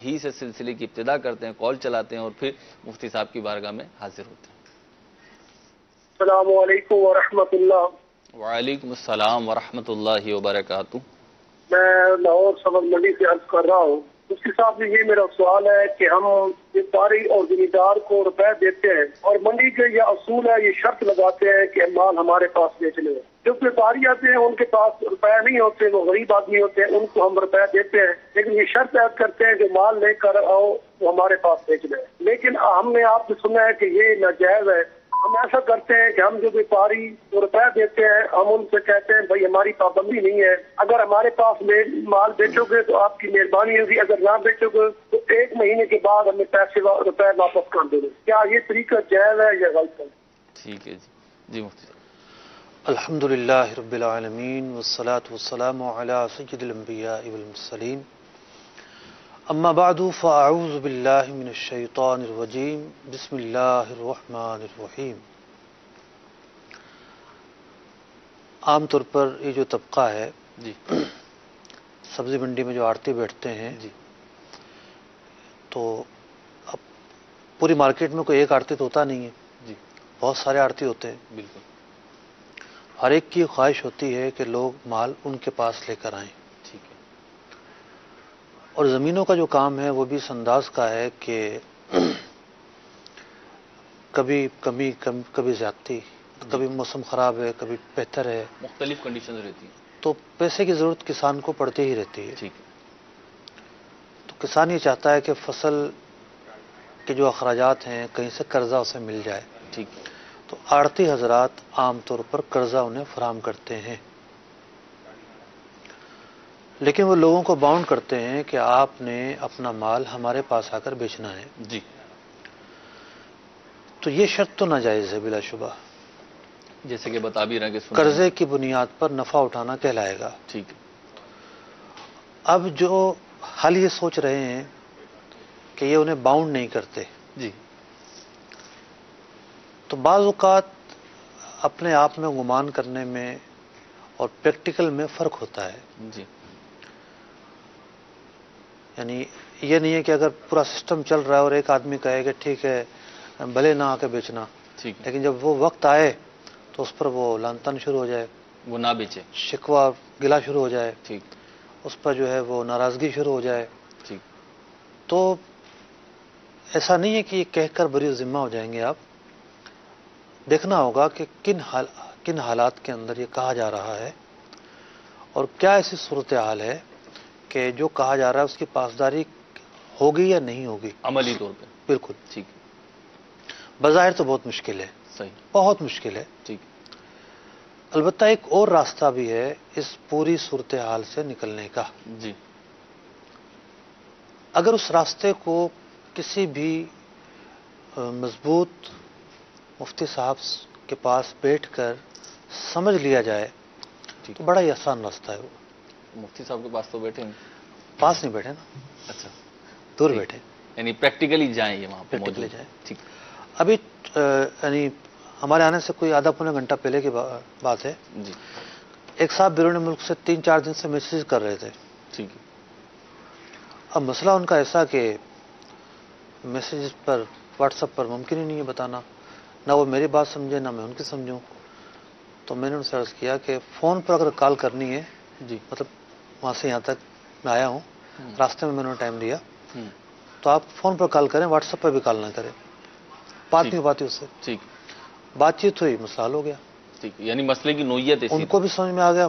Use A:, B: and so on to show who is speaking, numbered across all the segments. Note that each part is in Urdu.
A: ہی سے سلسلے کی ابتدا کرتے ہیں، کال چلاتے ہیں اور پھر مفتی صاحب کی بارگاہ میں حاضر ہوتے ہیں۔
B: السلام علیکم ورحمۃ اللہ۔
A: وعلیکم السلام ورحمۃ اللہ وبرکاتہ۔
B: میں لاہور سبز منڈی سے عرض کر رہا ہوں، مفتی صاحب سے یہ میرا سوال ہے کہ ہم ویپاری اور زمیندار کو روپے دیتے ہیں اور منڈی کے یہ اصول ہے، یہ شرط لگاتے ہیں کہ مال ہمارے پاس بیچنے ہے۔ جو ویپاری آتے ہیں ان کے پاس روپے نہیں ہوتے، وہ غریب آدمی ہوتے ہیں، ان کو ہم روپے دیتے ہیں، لیکن یہ شرط عائد کرتے ہیں کہ مال لے کر آؤ وہ ہمارے پاس بیچنا ہے۔ لیکن ہم نے آپ سے سنا ہے کہ یہ ناجائز ہے۔ ہم ایسا کرتے ہیں کہ ہم جو ویپاری روپے دیتے ہیں ہم ان سے کہتے ہیں بھائی ہماری پابندی نہیں ہے، اگر ہمارے پاس مال بیچو گے تو آپ کی مہربانی ہوگی، اگر نہ بیچو گے تو 1 مہینے کے بعد ہمیں روپے واپس کر دو گے۔ کیا یہ طریقہ جائز ہے یا غلط ہے؟
A: ٹھیک ہے جی مفتی صاحب۔
C: الحمدللہ رب العالمین والصلاة والسلام علی سید الانبیاء والمرسلین، اما بعد فاعوذ باللہ من الشیطان الرجیم، بسم اللہ الرحمن الرحیم۔ عام طور پر یہ جو طبقہ ہے
A: جی
C: سبزی منڈی میں جو آڑتی بیٹھتے ہیں
A: جی
C: تو اب پوری مارکیٹ میں کوئی ایک آڑتی تو ہوتا نہیں ہے،
A: جی
C: بہت سارے آڑتی ہوتے ہیں۔
A: بالکل
C: ہر ایک کی خواہش ہوتی ہے کہ لوگ مال ان کے پاس لے کر آئیں،
A: ٹھیک ہے
C: اور زمینوں کا جو کام ہے وہ بھی اس انداز کا ہے کہ کبھی کمی کبھی زیادتی، کبھی موسم خراب ہے کبھی بہتر ہے،
A: مختلف کنڈیشنز رہتی ہیں۔
C: تو پیسے کی ضرورت کسان کو پڑتی ہی رہتی ہے۔
A: ٹھیک ہے
C: تو کسان یہ چاہتا ہے کہ فصل کے جو اخراجات ہیں کہیں سے قرضہ اسے مل جائے،
A: ٹھیک ہے
C: تو آڑتی حضرات عام طور پر قرضہ انہیں فراہم کرتے ہیں، لیکن وہ لوگوں کو باؤنڈ کرتے ہیں کہ آپ نے اپنا مال ہمارے پاس آ کر بیچنا ہے۔
A: جی
C: تو یہ شرط تو ناجائز ہے بلا شبہ،
A: جیسے کہ بتا بھی رہے ہیں کہ
C: قرضے کی بنیاد پر نفع اٹھانا کہلائے گا۔
A: ٹھیک ہے
C: اب جو حال یہ سوچ رہے ہیں کہ یہ انہیں باؤنڈ نہیں کرتے،
A: جی
C: تو بعض اوقات اپنے آپ میں گمان کرنے میں اور پریکٹیکل میں فرق ہوتا ہے۔
A: جی
C: یعنی یہ نہیں ہے کہ اگر پورا سسٹم چل رہا ہے اور ایک آدمی کہے کہ ٹھیک ہے بھلے نہ آ کے بیچنا،
A: ٹھیک ہے
C: لیکن جب وہ وقت آئے تو اس پر وہ لعن طعن شروع ہو جائے،
A: وہ نہ بیچے۔
C: شکوہ گلا شروع ہو جائے،
A: ٹھیک
C: اس پر جو ہے وہ ناراضگی شروع ہو جائے،
A: ٹھیک
C: تو ایسا نہیں ہے کہ یہ کہہ کر بری ذمہ ہو جائیں گے آپ۔ دیکھنا ہوگا کہ کن حالات کے اندر یہ کہا جا رہا ہے اور کیا ایسی صورتحال ہے کہ جو کہا جا رہا ہے اس کی پاسداری ہوگی یا نہیں ہوگی
A: عملی طور پہ۔
C: بالکل
A: ٹھیک ہے
C: بظاہر تو بہت مشکل ہے،
A: صحیح
C: بہت مشکل ہے۔
A: ٹھیک
C: البتہ ایک اور راستہ بھی ہے اس پوری صورتحال سے نکلنے کا۔
A: جی
C: اگر اس راستے کو کسی بھی مضبوط مفتی صاحب کے پاس بیٹھ کر سمجھ لیا جائے
A: ٹھیک
C: تو بڑا ہی آسان راستہ ہے وہ۔
A: مفتی صاحب کے پاس تو بیٹھے ہیں۔
C: پاس نہیں بیٹھے نا،
A: اچھا
C: دور
A: ٹھیک۔
C: بیٹھے،
A: یعنی پریکٹیکلی جائیں یہ وہاں پہ
C: پریکٹیکلی
A: موجود
C: جائیں۔
A: ٹھیک
C: ابھی یعنی ہمارے آنے سے کوئی آدھا پونا گھنٹہ پہلے کی بات ہے،
A: جی
C: ایک صاحب بیرون ملک سے 3-4 دن سے میسیج کر رہے تھے۔
A: ٹھیک ہے
C: اب مسئلہ ان کا ایسا کہ میسیج پر واٹس ایپ پر ممکن ہی نہیں ہے بتانا، نہ وہ میری بات سمجھے نہ میں ان کی سمجھوں، تو میں نے ان سے عرض کیا کہ فون پر اگر کال کرنی ہے،
A: جی
C: مطلب وہاں سے یہاں تک میں آیا ہوں، راستے میں نے ٹائم دیا، تو آپ فون پر کال کریں، واٹس ایپ پر بھی کال نہ کریں، بات نہیں ہو پاتی اس سے۔
A: ٹھیک
C: بات چیت ہوئی، مسئلہ حل ہو گیا،
A: ٹھیک یعنی مسئلے کی نوعیت ایسی
C: ان کو بھی سمجھ میں آ گیا،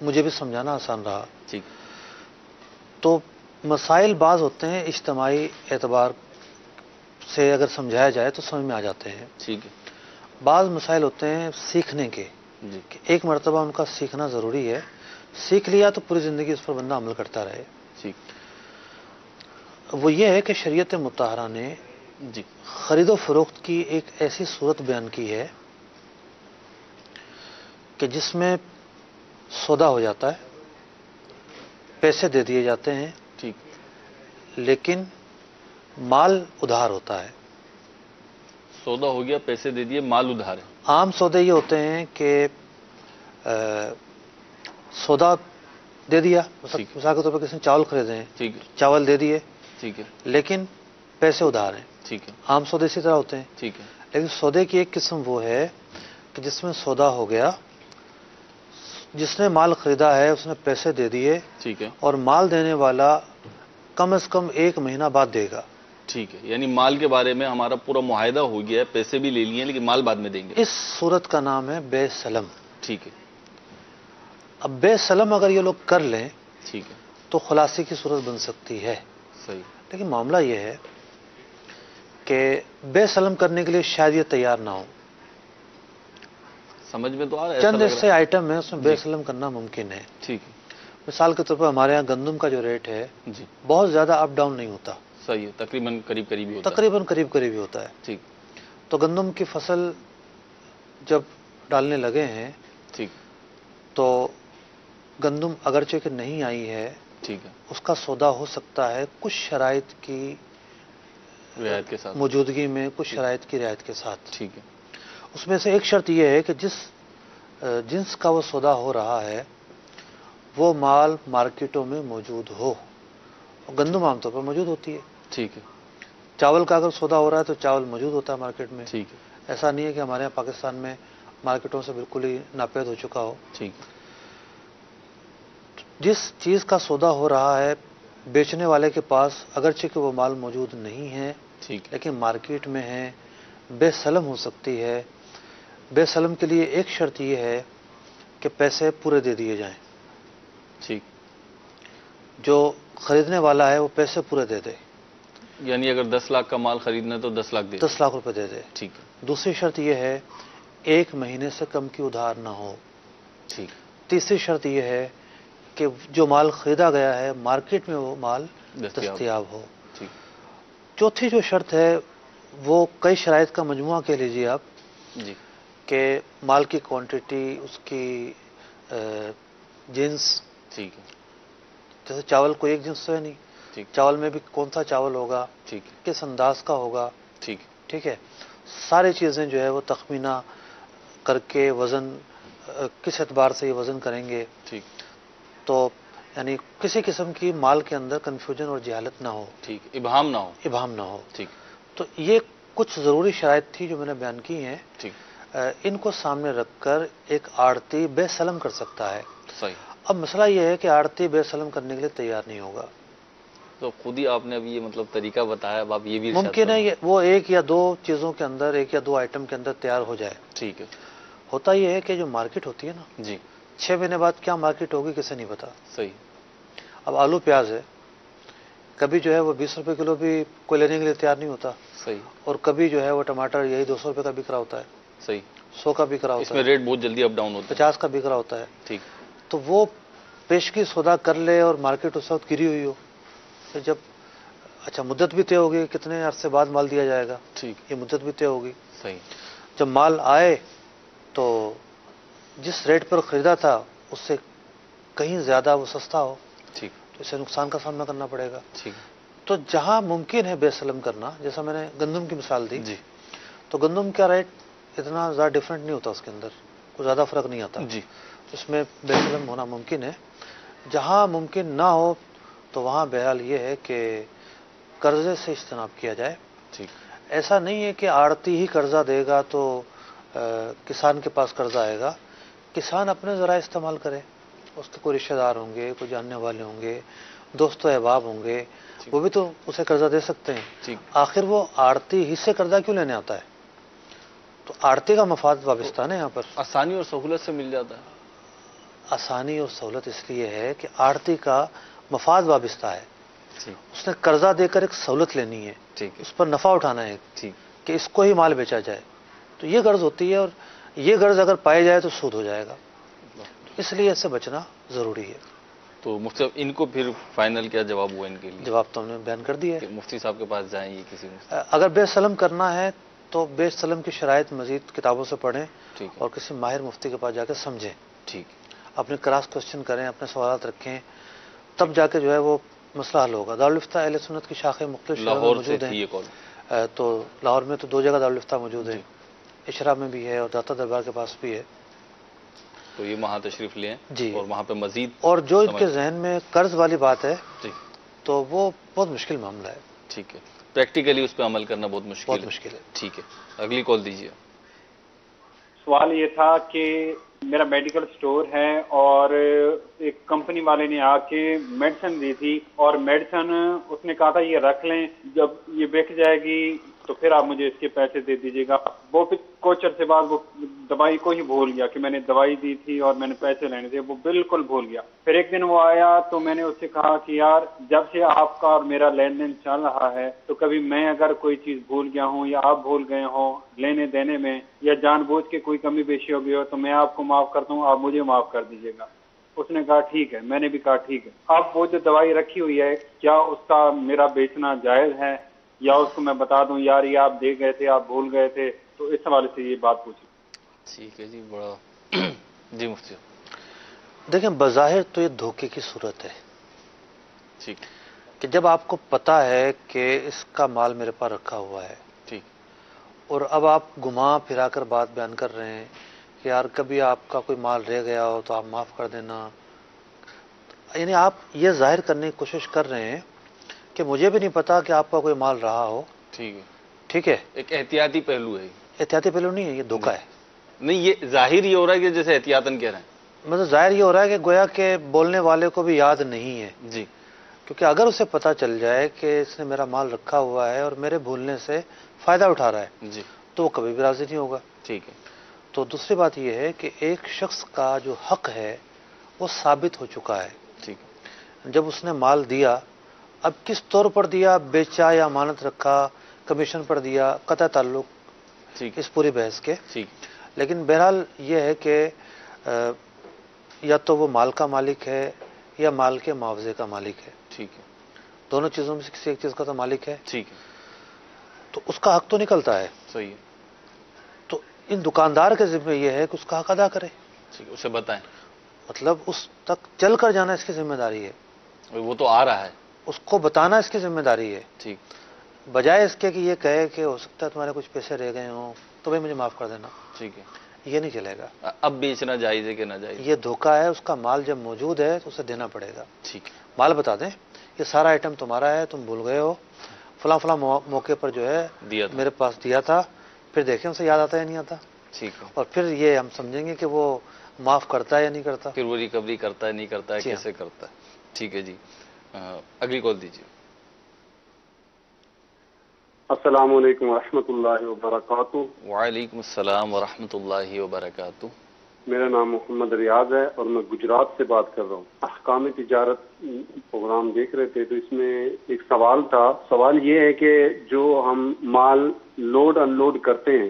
C: مجھے بھی سمجھانا آسان رہا۔
A: ٹھیک
C: تو مسائل بعض ہوتے ہیں اجتماعی اعتبار سے اگر سمجھایا جائے تو سمجھ میں آ جاتے ہیں،
A: ٹھیک ہے
C: بعض مسائل ہوتے ہیں سیکھنے کے،
A: جی
C: کہ ایک مرتبہ ان کا سیکھنا ضروری ہے، سیکھ لیا تو پوری زندگی اس پر بندہ عمل کرتا رہے۔
A: ٹھیک
C: وہ یہ ہے کہ شریعت مطہرہ نے
A: جی
C: خرید و فروخت کی ایک ایسی صورت بیان کی ہے کہ جس میں سودا ہو جاتا ہے، پیسے دے دیے جاتے ہیں،
A: ٹھیک
C: لیکن مال ادھار ہوتا ہے۔
A: سودا ہو گیا، پیسے دے دیے، مال ادھار ہے۔
C: عام سودے یہ ہوتے ہیں کہ سودا دے دیا، مثال کے طور پر کسی نے چاول خریدے ہیں،
A: ٹھیک ہے
C: چاول دے دیے،
A: ٹھیک ہے،
C: لیکن پیسے ادھار ہیں.
A: ٹھیک ہے،
C: عام سودے اسی طرح ہوتے ہیں.
A: ٹھیک ہے،
C: لیکن سودے کی ایک قسم وہ ہے کہ جس میں سودا ہو گیا، جس نے مال خریدا ہے اس نے پیسے دے دیے
A: ٹھیک ہے،
C: اور مال دینے والا کم از کم 1 مہینہ بعد دے گا.
A: ٹھیک ہے. یعنی مال کے بارے میں ہمارا پورا معاہدہ ہو گیا ہے، پیسے بھی لے لیے لیکن مال بعد میں دیں گے.
C: اس صورت کا نام ہے بے سلم.
A: ٹھیک ہے،
C: اب بے سلم اگر یہ لوگ کر لیں
A: ٹھیک ہے،
C: تو خلاصی کی صورت بن سکتی ہے.
A: صحیح.
C: لیکن معاملہ یہ ہے کہ بے سلم کرنے کے لیے شاید یہ تیار نہ ہو.
A: سمجھ میں تو آ رہا ہے،
C: چند ایسے آئٹم ہیں اس میں بے
A: جی.
C: سلم کرنا ممکن ہے.
A: ٹھیک ہے،
C: مثال کے طور پر ہمارے ہاں گندم کا جو ریٹ ہے
A: جی،
C: بہت زیادہ اپ ڈاؤن نہیں ہوتا،
A: صحیح ہے، تقریباً قریب قریب ہی ہوتا ہے.
C: تقریباً قریب قریب ہی ہوتا ہے.
A: ٹھیک،
C: تو گندم کی فصل جب ڈالنے لگے ہیں
A: ٹھیک،
C: تو گندم اگرچہ کہ نہیں آئی ہے،
A: ٹھیک ہے،
C: اس کا سودا ہو سکتا ہے کچھ شرائط کی
A: رعایت کے ساتھ.
C: موجودگی میں، کچھ شرائط کی رعایت کے ساتھ.
A: ٹھیک ہے،
C: اس میں سے ایک شرط یہ ہے کہ جس جنس کا وہ سودا ہو رہا ہے وہ مال مارکیٹوں میں موجود ہو. گندم عام طور پر موجود ہوتی ہے.
A: ٹھیک ہے،
C: چاول کا اگر سودا ہو رہا ہے تو چاول موجود ہوتا ہے مارکیٹ میں.
A: ٹھیک ہے،
C: ایسا نہیں ہے کہ ہمارے یہاں پاکستان میں مارکیٹوں سے بالکل ہی ناپید ہو چکا ہو.
A: ٹھیک ہے،
C: جس چیز کا سودا ہو رہا ہے بیچنے والے کے پاس اگرچہ کہ وہ مال موجود نہیں ہے
A: ٹھیک ہے،
C: لیکن مارکیٹ میں ہے، بے سلم ہو سکتی ہے. بے سلم کے لیے ایک شرط یہ ہے کہ پیسے پورے دے دیے جائیں.
A: ٹھیک.
C: جو خریدنے والا ہے وہ پیسے پورے دے دے.
A: یعنی اگر 10 لاکھ کا مال خریدنا ہے تو 10 لاکھ دے.
C: 10 لاکھ روپے دے دے.
A: ٹھیک ہے،
C: دوسری شرط یہ ہے 1 مہینے سے کم کی ادھار نہ ہو.
A: ٹھیک،
C: تیسری شرط یہ ہے کہ جو مال خریدا گیا ہے مارکیٹ میں وہ مال دستیاب ہو.
A: ٹھیک،
C: چوتھی جو شرط ہے وہ کئی شرائط کا مجموعہ کہہ لیجیے آپ
A: جی،
C: کہ مال کی کوانٹٹی، اس کی جنس.
A: ٹھیک ہے،
C: جیسے چاول کوئی ایک جنس تو ہے نہیں،
A: ٹھیک،
C: چاول میں بھی کون سا چاول ہوگا،
A: ٹھیک ہے،
C: کس انداز کا ہوگا.
A: ٹھیک،
C: ٹھیک ہے. ساری چیزیں جو ہے وہ تخمینہ کر کے وزن کس اعتبار سے یہ وزن کریں گے
A: ٹھیک،
C: تو یعنی کسی قسم کی مال کے اندر کنفیوژن اور جہالت نہ ہو،
A: ٹھیک، ابہام نہ ہو.
C: ابہام نہ ہو.
A: ٹھیک،
C: تو یہ کچھ ضروری شرائط تھی جو میں نے بیان کی ہیں.
A: ٹھیک،
C: ان کو سامنے رکھ کر ایک آڑتی بے سلم کر سکتا ہے.
A: صحیح.
C: اب مسئلہ یہ ہے کہ آڑتی بے سلم کرنے کے لیے تیار نہیں ہوگا.
A: تو خود ہی آپ نے ابھی یہ مطلب طریقہ بتایا، اب آپ یہ بھی
C: ممکن ہے وہ 1 یا 2 چیزوں کے اندر، 1 یا 2 آئٹم کے اندر تیار ہو جائے.
A: ٹھیک ہے،
C: ہوتا یہ ہے کہ جو مارکیٹ ہوتی ہے نا،
A: جی،
C: 6 مہینے بعد کیا مارکیٹ ہوگی کسے نہیں پتا.
A: صحیح،
C: اب آلو پیاز ہے، کبھی جو ہے وہ 20 روپے کلو بھی کوئی لینے کے لیے تیار نہیں ہوتا،
A: صحیح،
C: اور کبھی جو ہے وہ ٹماٹر یہی 200 روپے کا بک رہا ہوتا ہے،
A: صحیح.
C: 100 کا بک رہا
A: اس
C: ہوتا
A: میں
C: ہے،
A: ریٹ بہت جلدی اپ ڈاؤن ہوتا ہے.
C: 50 کا بک رہا ہوتا ہے.
A: ٹھیک،
C: تو وہ پیشگی سودا کر لے اور مارکیٹ اس وقت گری ہوئی ہو، پھر جب اچھا مدت بھی طے ہوگی کتنے عرصے بعد مال دیا جائے گا،
A: ٹھیک،
C: یہ مدت بھی طے ہوگی.
A: صحیح،
C: جب مال آئے تو جس ریٹ پر خریدا تھا اس سے کہیں زیادہ وہ سستا ہو
A: ٹھیک،
C: تو اسے نقصان کا سامنا کرنا پڑے گا.
A: ٹھیک،
C: تو جہاں ممکن ہے بے سلم کرنا، جیسا میں نے گندم کی مثال دی،
A: جی،
C: تو گندم کا ریٹ اتنا زیادہ ڈفرینٹ نہیں ہوتا، اس کے اندر کوئی زیادہ فرق نہیں آتا،
A: جی،
C: اس میں بے سلم ہونا ممکن ہے. جہاں ممکن نہ ہو تو وہاں بہرحال یہ ہے کہ قرضے سے اجتناب کیا جائے.
A: ٹھیک،
C: ایسا نہیں ہے کہ آڑتی ہی قرضہ دے گا تو کسان کے پاس قرضہ آئے گا. کسان اپنے ذرائع استعمال کرے، اس کے کوئی رشتہ دار ہوں گے، کوئی جاننے والے ہوں گے، دوست و احباب ہوں گے، وہ بھی تو اسے قرضہ دے سکتے ہیں.
A: ٹھیک.
C: آخر وہ آڑتی ہی سے قرضہ کیوں لینے آتا ہے؟ تو آڑتی کا مفاد وابستہ ہے یہاں پر.
A: آسانی اور سہولت سے مل جاتا ہے.
C: آسانی اور سہولت اس لیے ہے کہ آڑتی کا مفاد وابستہ ہے.
A: ٹھیک،
C: اس نے قرضہ دے کر ایک سہولت لینی ہے،
A: ٹھیک ہے،
C: اس پر نفع اٹھانا ہے
A: ٹھیک،
C: کہ اس کو ہی مال بیچا جائے. تو یہ غرض ہوتی ہے، اور یہ غرض اگر پائے جائے تو سود ہو جائے گا. اس لیے اس سے بچنا ضروری ہے.
A: تو مفتی صاحب ان کو پھر فائنل کیا جواب ہوا ان کے لیے؟
C: جواب تو ہم نے بیان کر دیا ہے.
A: کہ مفتی صاحب کے پاس جائیں یہ کسی مفتی؟
C: اگر بے سلم کرنا ہے تو بے سلم کی شرائط مزید کتابوں سے پڑھیں
A: ٹھیک ہے،
C: اور کسی ماہر مفتی کے پاس جا کے سمجھیں،
A: ٹھیک،
C: اپنے کراس کوشچن کریں، اپنے سوالات رکھیں، تب جا کے جو ہے وہ مسئلہ حل ہوگا. دارالفتہ اہل سنت کی شاخیں مختلف شہروں میں
A: لاہور سے
C: موجود
A: تھی
C: ہیں.
A: یہ کال.
C: تو لاہور میں تو 2 جگہ دارالفتہ موجود ہیں،
A: جی.
C: اشرا میں بھی ہے اور داتا دربار کے پاس بھی ہے.
A: تو یہ وہاں تشریف لیں
C: جی.
A: اور وہاں پہ مزید
C: اور جو ان کے ذہن میں قرض والی بات ہے
A: جی
C: تو وہ بہت مشکل معاملہ ہے.
A: ٹھیک ہے, پریکٹیکلی اس پہ عمل کرنا بہت
C: بہت مشکل ہے.
A: ٹھیک ہے, اگلی کال دیجیے.
D: سوال یہ تھا کہ میرا میڈیکل سٹور ہے اور ایک کمپنی والے نے آ کے میڈیسن دی تھی, اور میڈیسن اس نے کہا تھا یہ رکھ لیں, جب یہ بک جائے گی تو پھر آپ مجھے اس کے پیسے دے دیجیے گا. وہ پھر کچھ عرصے بعد وہ دوائی کو ہی بھول گیا کہ میں نے دوائی دی تھی اور میں نے پیسے لینے تھے, وہ بالکل بھول گیا. پھر ایک دن وہ آیا تو میں نے اس سے کہا کہ یار جب سے آپ کا اور میرا لین دین چل رہا ہے تو کبھی میں اگر کوئی چیز بھول گیا ہوں یا آپ بھول گئے ہوں لینے دینے میں, یا جان بوجھ کے کوئی کمی بیشی ہو گئی ہو, تو میں آپ کو معاف کرتا ہوں, آپ مجھے معاف کر دیجیے گا. اس نے کہا ٹھیک ہے. میں نے بھی کہا ٹھیک ہے. اب وہ جو دوائی رکھی ہوئی ہے کیا اس کا میرا بیچنا جائز ہے, یا اس کو میں بتا دوں یار یہ آپ دے گئے تھے, آپ بھول گئے تھے؟ تو اس حوالے سے یہ بات پوچھی.
A: ٹھیک ہے جی, بڑا جی مفتی.
C: دیکھیں بظاہر تو یہ دھوکے کی صورت ہے.
A: ٹھیک,
C: کہ جب آپ کو پتا ہے کہ اس کا مال میرے پاس رکھا ہوا ہے,
A: ٹھیک,
C: اور اب آپ گھما پھرا کر بات بیان کر رہے ہیں کہ یار کبھی آپ کا کوئی مال رہ گیا ہو تو آپ معاف کر دینا, یعنی آپ یہ ظاہر کرنے کی کوشش کر رہے ہیں کہ مجھے بھی نہیں پتا کہ آپ کا کوئی مال رہا ہو.
A: ٹھیک ہے,
C: ٹھیک ہے,
A: ایک احتیاطی پہلو ہے.
C: احتیاطی پہلو نہیں ہے, یہ دھوکہ ہے.
A: نہیں, یہ ظاہر یہ ہو رہا ہے کہ جیسے احتیاطاً کہہ رہے ہیں.
C: مطلب ظاہر یہ ہو رہا ہے کہ گویا کہ بولنے والے کو بھی یاد نہیں ہے.
A: جی,
C: کیونکہ اگر اسے پتا چل جائے کہ اس نے میرا مال رکھا ہوا ہے اور میرے بھولنے سے فائدہ اٹھا رہا ہے,
A: جی,
C: تو وہ کبھی بھی راضی نہیں ہوگا.
A: ٹھیک ہے.
C: تو دوسری بات یہ ہے کہ ایک شخص کا جو حق ہے وہ ثابت ہو چکا ہے.
A: ٹھیک,
C: جب اس نے مال دیا, اب کس طور پر دیا, بیچا یا امانت رکھا, کمیشن پر دیا, قطع تعلق
A: ٹھیک,
C: اس پوری بحث کے.
A: ٹھیک,
C: لیکن بہرحال یہ ہے کہ یا تو وہ مال کا مالک ہے یا مال کے معاوضے کا مالک ہے.
A: ٹھیک ہے,
C: دونوں چیزوں میں سے کسی ایک چیز کا تو مالک ہے.
A: ٹھیک ہے,
C: تو اس کا حق تو نکلتا ہے.
A: صحیح ہے.
C: تو ان دکاندار کے ذمہ یہ ہے کہ اس کا حق ادا کرے.
A: ٹھیک, اسے بتائیں.
C: مطلب اس تک چل کر جانا اس کی ذمہ داری ہے,
A: وہ تو آ رہا ہے,
C: اس کو بتانا اس کی ذمہ داری ہے.
A: ٹھیک,
C: بجائے اس کے کہ یہ کہے کہ ہو سکتا ہے تمہارے کچھ پیسے رہ گئے ہوں تو بھائی مجھے معاف کر دینا.
A: ٹھیک ہے,
C: یہ نہیں چلے گا.
A: اب بیچنا جائز ہے کہ نہ جائز؟
C: یہ دھوکہ ہے. اس کا مال جب موجود ہے تو اسے دینا پڑے گا.
A: ٹھیک ہے,
C: مال بتا دیں یہ سارا آئٹم تمہارا ہے, تم بھول گئے ہو, فلاں فلاں موقع پر جو ہے
A: دیا تھا,
C: میرے پاس دیا تھا. پھر دیکھیں اسے یاد آتا ہے یا نہیں آتا.
A: ٹھیک ہے,
C: اور پھر یہ ہم سمجھیں گے کہ وہ معاف کرتا ہے یا نہیں کرتا.
A: پھر وہ ریکوری کرتا ہے نہیں کرتا ہے,
C: جی ہاں.
A: کیسے کرتا ہے. ٹھیک ہے جی, اگلی کال دیجیے.
B: السلام علیکم ورحمۃ اللہ وبرکاتہ.
A: وعلیکم السلام ورحمۃ اللہ وبرکاتہ.
B: میرا نام محمد ریاض ہے اور میں گجرات سے بات کر رہا ہوں. احکام تجارت پروگرام دیکھ رہے تھے تو اس میں ایک سوال تھا. سوال یہ ہے کہ جو ہم مال لوڈ ان لوڈ کرتے ہیں,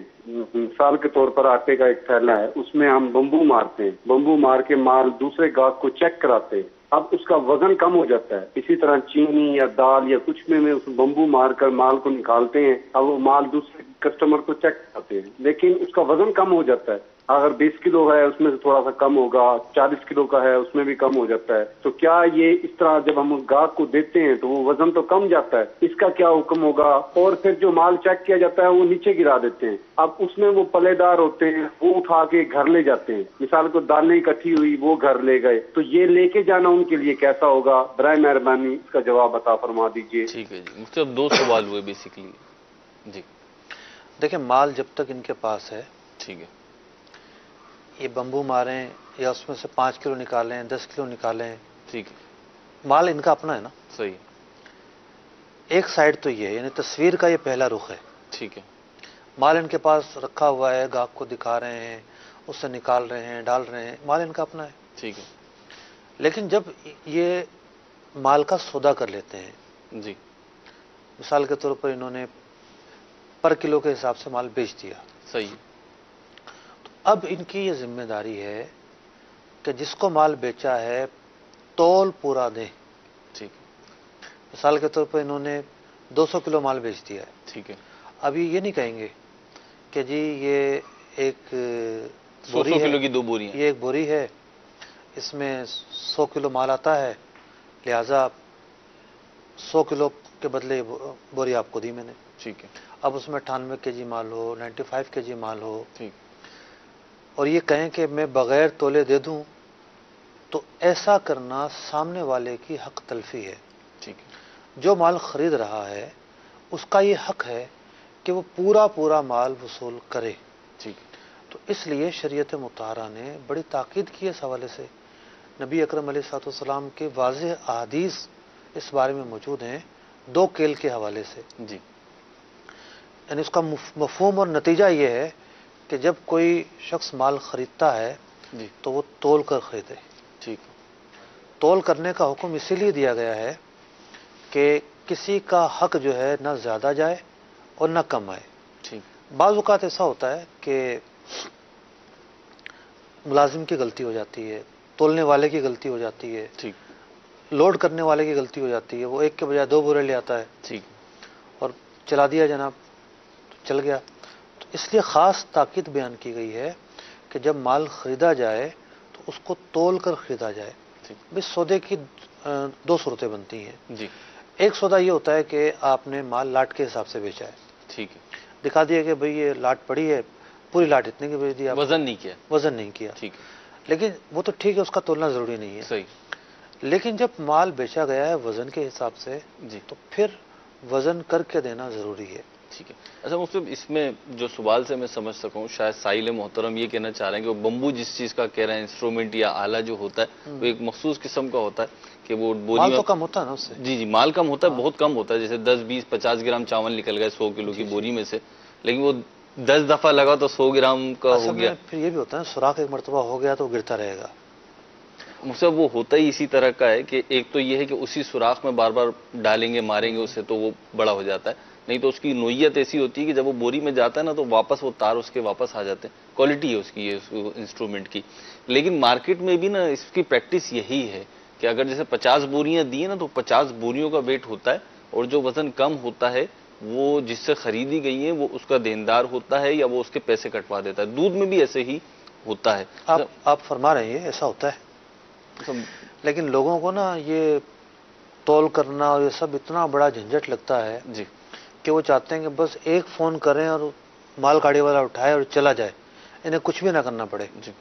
B: مثال کے طور پر آٹے کا ایک تھیلا ہے, اس میں ہم بمبو مارتے ہیں, بمبو مار کے مال دوسرے گاہک کو چیک کراتے ہیں. اب اس کا وزن کم ہو جاتا ہے. اسی طرح چینی یا دال یا کچھ میں اس بمبو مار کر مال کو نکالتے ہیں. اب وہ مال دوسرے کسٹمر کو چیک کرتے ہیں, لیکن اس کا وزن کم ہو جاتا ہے. اگر 20 کلو ہے اس میں سے تھوڑا سا کم ہوگا, 40 کلو کا ہے اس میں بھی کم ہو جاتا ہے. تو کیا یہ اس طرح جب ہم گاہک کو دیتے ہیں تو وہ وزن تو کم جاتا ہے, اس کا کیا حکم ہوگا؟ اور پھر جو مال چیک کیا جاتا ہے وہ نیچے گرا دیتے ہیں. اب اس میں وہ پلے دار ہوتے ہیں, وہ اٹھا کے گھر لے جاتے ہیں. مثال کو دالیں اکٹھی ہوئی وہ گھر لے گئے, تو یہ لے کے جانا ان کے لیے کیسا ہوگا؟ برائے مہربانی اس کا جواب عطا فرما دیجیے.
A: ٹھیک ہے جی, مجھ سے اب 2 سوال ہوئے بیسیکلی. جی,
C: دیکھیں مال جب تک ان کے پاس ہے,
A: ٹھیک ہے,
C: یہ بمبو ماریں یا اس میں سے 5 کلو نکالیں, 10 کلو نکالیں,
A: ٹھیک ہے,
C: مال ان کا اپنا ہے نا.
A: صحیح,
C: ایک سائڈ تو یہ یعنی تصویر کا یہ پہلا رخ ہے.
A: ٹھیک ہے,
C: مال ان کے پاس رکھا ہوا ہے, گاہک کو دکھا رہے ہیں, اس سے نکال رہے ہیں, ڈال رہے ہیں, مال ان کا اپنا ہے.
A: ٹھیک ہے,
C: لیکن جب یہ مال کا سودا کر لیتے ہیں,
A: جی,
C: مثال کے طور پر انہوں نے پر کلو کے حساب سے مال بیچ دیا,
A: صحیح,
C: تو اب ان کی یہ ذمہ داری ہے کہ جس کو مال بیچا ہے تول پورا دیں.
A: ٹھیک ہے,
C: مثال کے طور پر انہوں نے 200 کلو مال بیچ دیا ہے.
A: ٹھیک ہے,
C: ابھی یہ نہیں کہیں گے کہ جی یہ ایک
A: 100 کلو کی 2 بوریاں,
C: یہ ایک بوری ہے, اس میں 100 کلو مال آتا ہے, لہذا 100 کلو کے بدلے بوری آپ کو دی میں نے.
A: ٹھیک ہے,
C: اب اس میں 98 کے جی مال ہو, 95 کے جی مال ہو,
A: ٹھیک,
C: اور یہ کہیں کہ میں بغیر تولے دے دوں, تو ایسا کرنا سامنے والے کی حق تلفی ہے.
A: ٹھیک ہے,
C: جو مال خرید رہا ہے اس کا یہ حق ہے کہ وہ پورا مال وصول کرے.
A: ٹھیک.
C: تو اس لیے شریعت مطہرہ نے بڑی تاکید کی اس حوالے سے. نبی اکرم علیہ الصلوۃ والسلام کے واضح احادیث اس بارے میں موجود ہیں 2 کیل کے حوالے سے.
A: جی.
C: یعنی اس کا مفہوم اور نتیجہ یہ ہے کہ جب کوئی شخص مال خریدتا ہے
A: جی.
C: تو وہ تول کر خریدے.
A: ٹھیک.
C: تول کرنے کا حکم اسی لیے دیا گیا ہے کہ کسی کا حق جو ہے نہ زیادہ جائے اور نہ کم آئے.
A: ٹھیک.
C: بعض اوقات ایسا ہوتا ہے کہ ملازم کی غلطی ہو جاتی ہے، تولنے والے کی غلطی ہو جاتی ہے،
A: ٹھیک.
C: لوڈ کرنے والے کی غلطی ہو جاتی ہے، وہ 1 کے بجائے 2 بورے لے آتا ہے
A: ٹھیک.
C: اور چلا دیا جناب، چل گیا. تو اس لیے خاص تاکید بیان کی گئی ہے کہ جب مال خریدا جائے تو اس کو تول کر خریدا جائے. بس سودے کی 2 صورتیں بنتی ہیں.
A: جی.
C: ایک سودا یہ ہوتا ہے کہ آپ نے مال لاٹ کے حساب سے بیچا ہے.
A: ٹھیک ہے.
C: دکھا دیا کہ بھئی یہ لاٹ پڑی ہے، پوری لاٹ اتنے کی بیچ دیا،
A: وزن نہیں کیا.
C: وزن نہیں کیا.
A: ٹھیک ہے.
C: لیکن وہ تو ٹھیک ہے، اس کا تولنا ضروری نہیں ہے.
A: صحیح.
C: لیکن جب مال بیچا گیا ہے وزن کے حساب سے
A: جی.
C: تو پھر وزن کر کے دینا ضروری ہے.
A: ٹھیک ہے. اچھا مفتی، اس میں جو سوال سے میں سمجھ سکوں، شاید سائل محترم یہ کہنا چاہ رہے ہیں کہ وہ بمبو جس چیز کا کہہ رہے ہیں انسٹرومنٹ یا آلہ جو ہوتا ہے وہ ایک مخصوص قسم کا ہوتا ہے کہ وہ بوری
C: مال
A: میں
C: تو کم ہوتا ہے نا اس سے.
A: جی مال کم ہوتا ہے، بہت کم ہوتا ہے. جیسے 10 20 50 گرام چاول نکل گئے 100 کلو کی بوری میں سے، لیکن وہ 10 دفعہ لگا تو 100 گرام کا ہو گیا.
C: پھر یہ بھی ہوتا ہے سوراخ ایک مرتبہ ہو گیا تو گرتا رہے گا.
A: مجھے وہ ہوتا ہی اسی طرح کا ہے کہ ایک تو یہ ہے کہ اسی سوراخ میں بار بار ڈالیں گے ماریں گے اسے تو وہ بڑا ہو جاتا ہے. نہیں تو اس کی نوعیت ایسی ہوتی ہے کہ جب وہ بوری میں جاتا ہے نا تو واپس وہ تار اس کے واپس آ جاتے ہیں. کوالٹی ہے اس کی یہ انسٹرومنٹ کی. لیکن مارکیٹ میں بھی نا اس کی پریکٹس یہی ہے کہ اگر جیسے 50 بوریاں دی ہیں نا تو 50 بوریوں کا ویٹ ہوتا ہے اور جو وزن کم ہوتا ہے وہ جس سے خریدی گئی ہیں وہ اس کا دیندار ہوتا ہے یا وہ اس کے پیسے کٹوا دیتا ہے. دودھ میں بھی ایسے ہی ہوتا ہے.
C: آپ فرما رہے ہیں ایسا ہوتا ہے، لیکن لوگوں کو نا یہ تول کرنا اور یہ سب اتنا بڑا جھنجٹ لگتا ہے
A: جی
C: کہ وہ چاہتے ہیں کہ بس ایک فون کریں اور مال گاڑی والا اٹھائے اور چلا جائے، انہیں کچھ بھی نہ کرنا پڑے.
A: جی.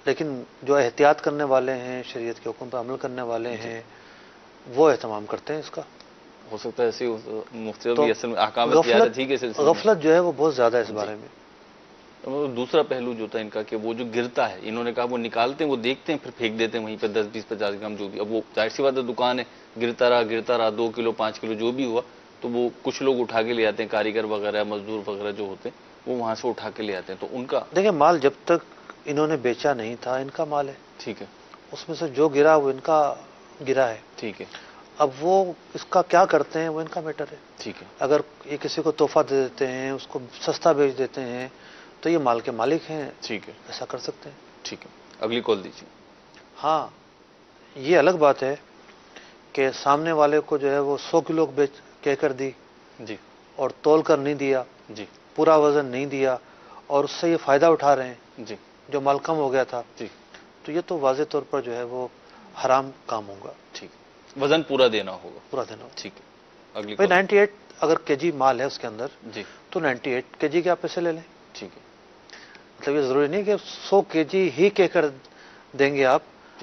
C: لیکن جو احتیاط کرنے والے ہیں، شریعت کے حکم پر عمل کرنے والے ہیں، وہ اہتمام کرتے ہیں اس کا.
A: ہو سکتا ہے ایسی مفتی بھی اصل میں احکام تجارت ہی کے سلسلے
C: غفلت جو ہے وہ بہت زیادہ ہے اس بارے میں.
A: دوسرا پہلو جو تھا ان کا کہ وہ جو گرتا ہے، انہوں نے کہا وہ نکالتے ہیں، وہ دیکھتے ہیں پھر پھینک دیتے ہیں وہیں پہ 10 20 50 گرام جو بھی. اب وہ ظاہر سی بات ہے دکان ہے، گرتا رہا 2 کلو 5 کلو جو بھی ہوا تو وہ کچھ لوگ اٹھا کے لے آتے ہیں، کاریگر وغیرہ مزدور وغیرہ جو ہوتے ہیں وہ وہاں سے اٹھا کے لے آتے ہیں. تو ان کا
C: دیکھیں مال جب تک انہوں نے بیچا نہیں تھا ان کا مال ہے.
A: ٹھیک ہے.
C: اس میں سے جو گرا وہ ان کا گرا ہے.
A: ٹھیک ہے.
C: اب وہ اس کا کیا کرتے ہیں وہ ان کا میٹر ہے.
A: ٹھیک ہے.
C: اگر یہ کسی کو تحفہ دے دیتے ہیں، اس کو سستا بیچ دیتے ہیں تو یہ مال کے مالک ہیں.
A: ٹھیک ہے.
C: ایسا کر سکتے ہیں.
A: ٹھیک ہے. اگلی کال دیجیے.
C: ہاں یہ الگ بات ہے کہ سامنے والے کو جو ہے وہ 100 کلو بیچ کہہ کر دی
A: جی
C: اور تول کر نہیں دیا،
A: جی
C: پورا وزن نہیں دیا اور اس سے یہ فائدہ اٹھا رہے ہیں
A: جی
C: جو مال کم ہو گیا تھا.
A: جی.
C: تو یہ تو واضح طور پر جو ہے وہ حرام کام ہوگا.
A: ٹھیک ہے. وزن پورا دینا ہوگا.
C: پورا دینا ہوگا.
A: ٹھیک ہے. اگلی
C: بھائی 98 اگر کے جی مال ہے اس کے اندر
A: جی
C: تو 98 کے جی کے آپ پیسے لے لیں.
A: ٹھیک ہے.
C: مطلب یہ ضروری نہیں کہ 100 کے جی ہی کہہ کر دیں گے آپ.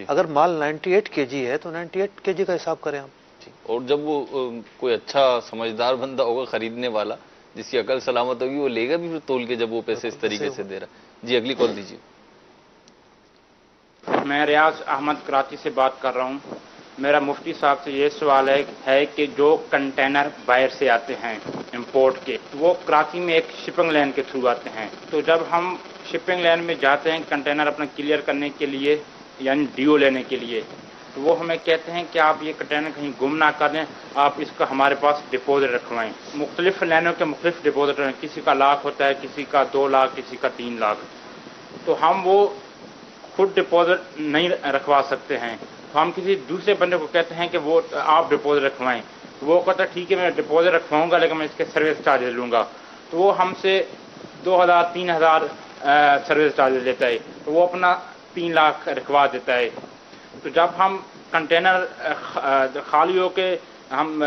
C: اگر مال 98 کے جی ہے تو 98 کے جی کا حساب کریں آپ.
A: اور جب وہ کوئی اچھا سمجھدار بندہ ہوگا خریدنے والا جس کی عقل سلامت ہوگی وہ لے گا بھی پھر تول کے جب وہ پیسے اس طریقے سے دے رہا. جی اگلی کال دیجیے.
E: میں ریاض احمد کراچی سے بات کر رہا ہوں. میرا مفتی صاحب سے یہ سوال ہے کہ جو کنٹینر باہر سے آتے ہیں امپورٹ کے، وہ کراچی میں ایک شپنگ لین کے تھرو آتے ہیں. تو جب ہم شپنگ لین میں جاتے ہیں کنٹینر اپنا کلیئر کرنے کے لیے یعنی ڈیو لینے کے لیے، تو وہ ہمیں کہتے ہیں کہ آپ یہ کنٹینر کہیں گم نہ کر دیں، آپ اس کا ہمارے پاس ڈپوزٹ رکھوائیں. مختلف لینوں کے مختلف ڈپوزٹ ہیں، کسی کا 1 لاکھ ہوتا ہے، کسی کا 2 لاکھ، کسی کا 3 لاکھ. تو ہم وہ خود ڈپوزٹ نہیں رکھوا سکتے ہیں. تو ہم کسی دوسرے بندے کو کہتے ہیں کہ وہ آپ ڈپوزٹ رکھوائیں. وہ کہتا ہے ٹھیک ہے میں ڈپوزٹ رکھواؤں گا لیکن میں اس کے سروس چارجز لوں گا. تو وہ ہم سے 2000 3000 سروس چارجز لیتا ہے. تو وہ اپنا 3 لاکھ رکھوا دیتا ہے. تو جب ہم کنٹینر خالی ہو کے ہم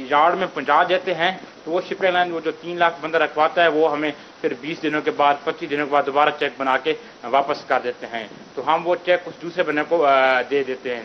E: یارڈ میں پہنچا دیتے ہیں تو وہ شپنگ لائن وہ جو 3 لاکھ بندہ رکھواتا ہے وہ ہمیں پھر 20 دنوں کے بعد 25 دنوں کے بعد دوبارہ چیک بنا کے واپس کر دیتے ہیں. تو ہم وہ چیک اس دوسرے بندے کو دے دیتے ہیں.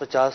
C: 50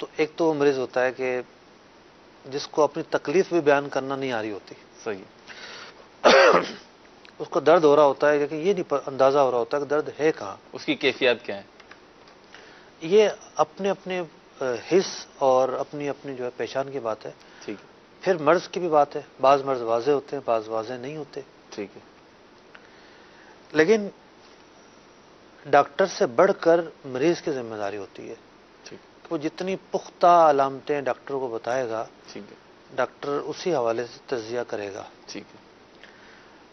C: تو ایک تو وہ مریض ہوتا ہے کہ جس کو اپنی تکلیف بھی بیان کرنا نہیں آ رہی ہوتی،
A: صحیح،
C: اس کو درد ہو رہا ہوتا ہے لیکن یہ نہیں اندازہ ہو رہا ہوتا کہ درد ہے کہاں،
A: اس کی کیفیات کیا ہے؟
C: یہ اپنے اپنے حص اور اپنی اپنی جو ہے پہچان کی بات ہے.
A: ٹھیک ہے،
C: پھر مرض کی بھی بات ہے، بعض مرض واضح ہوتے ہیں، بعض واضح نہیں ہوتے.
A: ٹھیک ہے،
C: لیکن ڈاکٹر سے بڑھ کر مریض کی ذمہ داری ہوتی ہے
A: ٹھیک
C: کہ وہ جتنی پختہ علامتیں ڈاکٹر کو بتائے گا،
A: ٹھیک ہے،
C: ڈاکٹر اسی حوالے سے تجزیہ کرے گا.
A: ٹھیک ہے،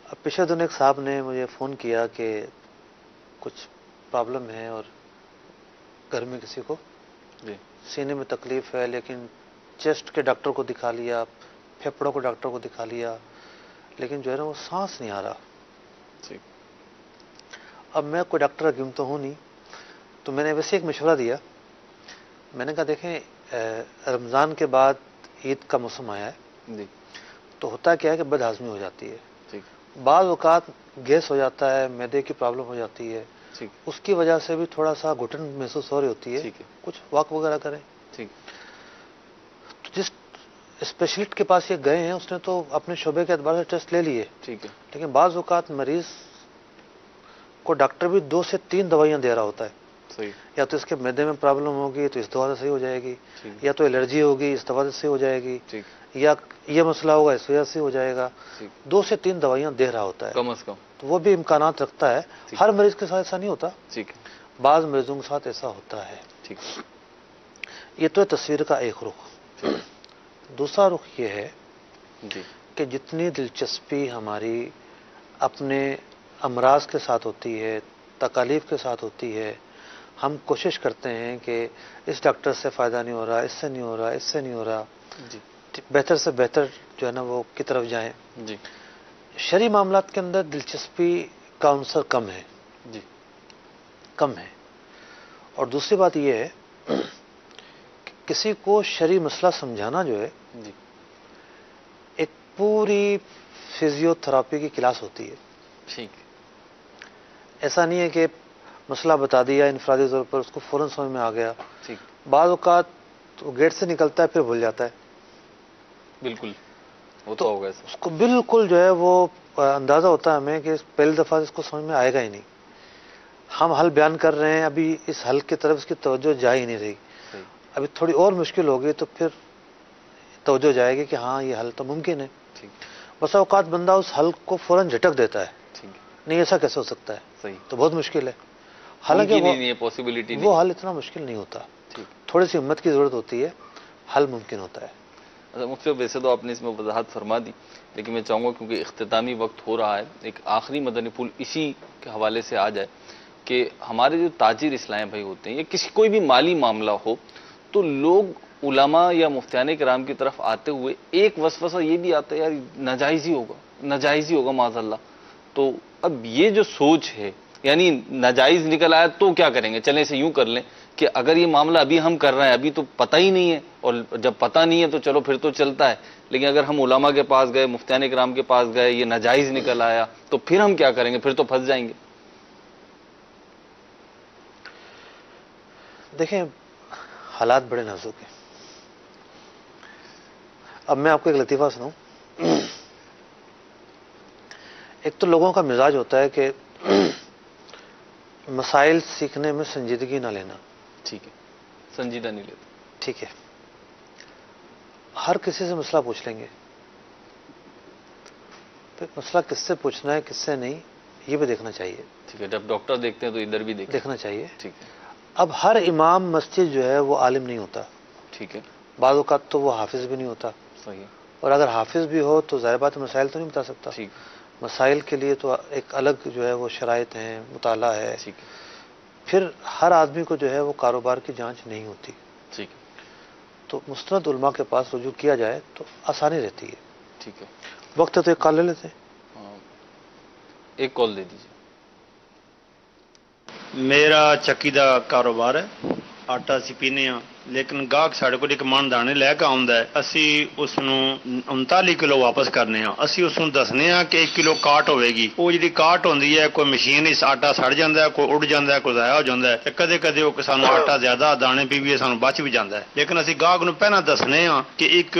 C: اب پچھلے دن ایک صاحب نے مجھے فون کیا کہ کچھ پرابلم ہے اور گھر میں کسی کو
A: جی،
C: سینے میں تکلیف ہے، لیکن چیسٹ کے ڈاکٹر کو دکھا لیا، پھیپھڑوں کو ڈاکٹر کو دکھا لیا، لیکن جو ہے نا وہ سانس نہیں آ رہا.
A: ٹھیک،
C: اب میں کوئی ڈاکٹر حکیم تو ہوں نہیں، تو میں نے ویسے ایک مشورہ دیا. میں نے کہا دیکھیں رمضان کے بعد عید کا موسم آیا ہے،
A: جی،
C: تو ہوتا کیا ہے کہ بد ہضمی ہو جاتی ہے،
A: ٹھیک،
C: بعض اوقات گیس ہو جاتا ہے، معدے کی پرابلم ہو جاتی ہے،
A: ٹھیک،
C: اس کی وجہ سے بھی تھوڑا سا گھٹن محسوس ہو رہی ہوتی ہے.
A: ٹھیک ہے،
C: کچھ واک وغیرہ کریں.
A: ٹھیک،
C: تو جس اسپیشلسٹ کے پاس یہ گئے ہیں اس نے تو اپنے شعبے کے اعتبار سے ٹیسٹ لے لیے،
A: ٹھیک ہے،
C: لیکن بعض اوقات مریض کو ڈاکٹر بھی 2 سے 3 دوائیاں دے رہا ہوتا ہے.
A: صحیح،
C: یا تو اس کے معدے میں پرابلم ہوگی تو اس دوا سے صحیح ہو جائے گی،
A: ٹھیک،
C: یا تو الرجی ہوگی اس دوا سے صحیح ہو جائے گی،
A: ٹھیک،
C: یا یہ مسئلہ ہوگا اس وجہ سے ہو جائے گا.
A: ٹھیک،
C: 2 سے 3 دوائیاں دے رہا ہوتا ہے.
A: کم از کم،
C: تو وہ بھی امکانات رکھتا ہے.
A: ٹھیک.
C: ہر مریض کے ساتھ ایسا نہیں ہوتا،
A: ٹھیک ہے،
C: بعض مریضوں کے ساتھ ایسا ہوتا ہے.
A: ٹھیک،
C: یہ تو ہے تصویر کا ایک رخ. دوسرا رخ یہ ہے
A: جی،
C: کہ جتنی دلچسپی ہماری اپنے امراض کے ساتھ ہوتی ہے، تکالیف کے ساتھ ہوتی ہے، ہم کوشش کرتے ہیں کہ اس ڈاکٹر سے فائدہ نہیں ہو رہا، اس سے نہیں ہو رہا، اس سے نہیں ہو رہا،
A: جی،
C: بہتر سے بہتر جو ہے نا وہ کی طرف جائیں.
A: جی،
C: شرعی معاملات کے اندر دلچسپی کا عنصر کم ہے،
A: جی،
C: کم ہے. اور دوسری بات یہ ہے کہ کسی کو شرعی مسئلہ سمجھانا جو ہے
A: جی،
C: ایک پوری فزیو تھراپی کی کلاس ہوتی ہے.
A: ٹھیک،
C: ایسا نہیں ہے کہ مسئلہ بتا دیا انفرادی طور پر اس کو فوراً سمجھ میں آ گیا.
A: ٹھیک،
C: بعض اوقات وہ گیٹ سے نکلتا ہے پھر بھول جاتا ہے.
A: بالکل ہوتا
C: تو
A: ہوگا ایسا.
C: اس کو بالکل جو ہے وہ اندازہ ہوتا ہے ہمیں کہ پہلی دفعہ اس کو سمجھ میں آئے گا ہی نہیں. ہم حل بیان کر رہے ہیں، ابھی اس حل کی طرف اس کی توجہ جا ہی نہیں رہی.
A: صحیح،
C: ابھی تھوڑی اور مشکل ہوگی تو پھر توجہ جائے گی کہ ہاں یہ حل تو ممکن ہے.
A: ٹھیک،
C: بس اوقات بندہ اس حل کو فوراً جھٹک دیتا ہے،
A: ٹھیک،
C: نہیں ایسا کیسے ہو سکتا ہے،
A: صحیح،
C: تو بہت مشکل ہے. حالانکہ
A: ممکن ہی نہیں ہے، پاسبلٹی نہیں.
C: وہ حل اتنا مشکل نہیں ہوتا،
A: ٹھیک.
C: تھوڑی سی ہمت کی ضرورت ہوتی ہے، حل ممکن ہوتا ہے.
A: اچھا مفتی صاحب، ویسے تو آپ نے اس میں وضاحت فرما دی، لیکن میں چاہوں گا کیونکہ اختتامی وقت ہو رہا ہے، ایک آخری مدنی پھول اسی کے حوالے سے آ جائے کہ ہمارے جو تاجر اسلام بھائی ہوتے ہیں یا کسی کوئی بھی مالی معاملہ ہو تو لوگ علماء یا مفتیان کرام کی طرف آتے ہوئے ایک وسوسہ یہ بھی آتا ہے یار ناجائز ہی ہوگا، ناجائز ہی ہوگا معاذ اللہ. تو اب یہ جو سوچ ہے یعنی ناجائز نکل آیا تو کیا کریں گے؟ چلیں اسے یوں کر لیں کہ اگر یہ معاملہ ابھی ہم کر رہے ہیں ابھی تو پتہ ہی نہیں ہے، اور جب پتہ نہیں ہے تو چلو پھر تو چلتا ہے، لیکن اگر ہم علماء کے پاس گئے، مفتیان کرام کے پاس گئے، یہ ناجائز نکل آیا تو پھر ہم کیا کریں گے؟ پھر تو پھنس جائیں گے.
C: دیکھیں حالات بڑے نازک ہیں. اب میں آپ کو ایک لطیفہ سناؤں. ایک تو لوگوں کا مزاج ہوتا ہے کہ مسائل سیکھنے میں سنجیدگی نہ لینا.
A: ٹھیک ہے، سنجیدہ نہیں لیتے.
C: ٹھیک ہے، ہر کسی سے مسئلہ پوچھ لیں گے، پھر مسئلہ کس سے پوچھنا ہے کس سے نہیں یہ بھی دیکھنا چاہیے.
A: ٹھیک ہے، جب ڈاکٹر دیکھتے ہیں تو ادھر بھی
C: دیکھنا چاہیے.
A: ٹھیک ہے،
C: اب ہر امام مسجد جو ہے وہ عالم نہیں ہوتا،
A: ٹھیک ہے،
C: بعض اوقات تو وہ حافظ بھی نہیں ہوتا،
A: صحیح ہے،
C: اور اگر حافظ بھی ہو تو ظاہر بات مسائل تو نہیں بتا سکتا.
A: ٹھیک،
C: مسائل کے لیے تو ایک الگ جو ہے وہ شرائط ہیں، مطالعہ ہے.
A: ٹھیک ہے،
C: پھر ہر آدمی کو جو ہے وہ کاروبار کی جانچ نہیں ہوتی،
A: ٹھیک ہے،
C: تو مستند علماء کے پاس رجوع کیا جائے تو آسانی رہتی ہے.
A: ٹھیک ہے.
C: وقت ہے تو ایک کال لے لیتے ہیں.
A: ایک کال دے دیجیے.
F: میرا چکی دا کاروبار ہے، آٹا اسی پینے ہاں، لیکن گاہک ਸਾਡੇ ਕੋਲ ਇੱਕ ਮਣ ਦਾਣੇ ਲੈ ਕੇ ਆਉਂਦਾ ਹੈ, ਅਸੀਂ ਉਸ ਨੂੰ 39 ਕਿਲੋ ਵਾਪਸ ਕਰਨੇ ਆ. ਅਸੀਂ ਉਸ ਨੂੰ ਦੱਸਨੇ ਆ ਕਿ 1 ਕਿਲੋ ਕਾਟ ਹੋਵੇਗੀ. ਉਹ ਜਿਹੜੀ ਕਾਟ ਹੁੰਦੀ ਹੈ ਕੋਈ ਮਸ਼ੀਨ ਇਸ ਆਟਾ ਸੜ ਜਾਂਦਾ ਹੈ, ਕੋਈ ਉੱਡ ਜਾਂਦਾ ਹੈ, ਕੋਈ ਜ਼ਾਇਆ ਹੋ ਜਾਂਦਾ ਹੈ, ਤੇ ਕਦੇ ਕਦੇ ਉਹ ਸਾਨੂੰ ਆਟਾ ਜ਼ਿਆਦਾ ਦਾਣੇ ਵੀ ਸਾਨੂੰ ਬਚ ਵੀ ਜਾਂਦਾ ਹੈ. ਲੇਕਿਨ ਅਸੀਂ ਗਾਹਕ ਨੂੰ ਪਹਿਲਾਂ ਦੱਸਨੇ ਆ ਕਿ 1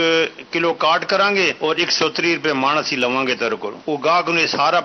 F: ਕਿਲੋ ਕਾਟ ਕਰਾਂਗੇ ਔਰ 130 ਰੁਪਏ ਮਣ ਅਸੀਂ ਲਵਾਂਗੇ ਤੇਰੇ ਕੋਲ. ਉਹ ਗਾਹਕ ਨੂੰ ਇਹ ਸਾਰਾ